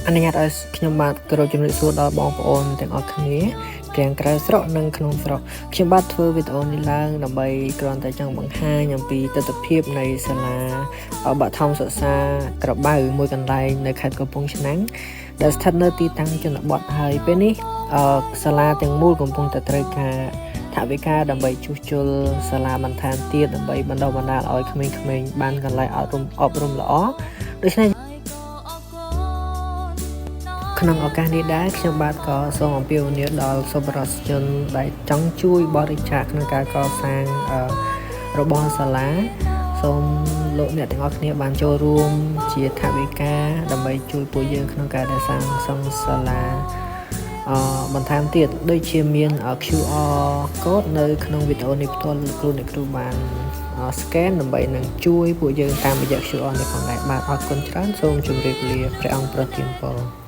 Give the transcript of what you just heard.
អនុញ្ញាតឲ្យខ្ញុំបាទគោរពជំរាបសួរដល់បងប្អូនទាំងអស់គ្នាទាំងក្រៅស្រុកនិងក្នុងស្រុកខ្ញុំបាទធ្វើវីដេអូនេះឡើងដើម្បីគ្រាន់តែចង់បង្ហាញអំពីទស្សនវិជ្ជានៃសាលាបឋមសិក្សាក្របៅមួយកន្លែងនៅខេត្តកំពង់ឆ្នាំងដែលស្ថិតនៅទីតាំងជនបទហើយពេលនេះសាលាទាំងមូលកំពុងតែត្រូវការថវិកាដើម្បីជួសជុលសាលាបន្ថែមទៀតដើម្បីបណ្ដុះបណ្ដាលឲ្យក្មេងៗបានកន្លែងអប់រំល្អដូច្នេះក្នុងឱកាសនេះដែរខ្ញុំបាទក៏សូមអំពាវនាវដល់សប្បុរសជនដែលចង់ជួយបរិច្ចាគក្នុងការកសាងរបស់សាលាសូមលោកអ្នកទាំងអស់គ្នាបានចូលរួមជាថវិកាដើម្បីជួយពួកយើងក្នុងការដែលសាងសង់សាលាបន្ថែមទៀតដូចជាមាន QR code នៅក្នុងវីដេអូនេះផ្ទាល់លោកអ្នកគ្រូបានscan ដើម្បីនឹងជួយពួកយើងតាមរយៈ QR នេះផងដែរបាទអរគុណច្រើនសូមជម្រាបលាព្រះអង្គប្រទានពរ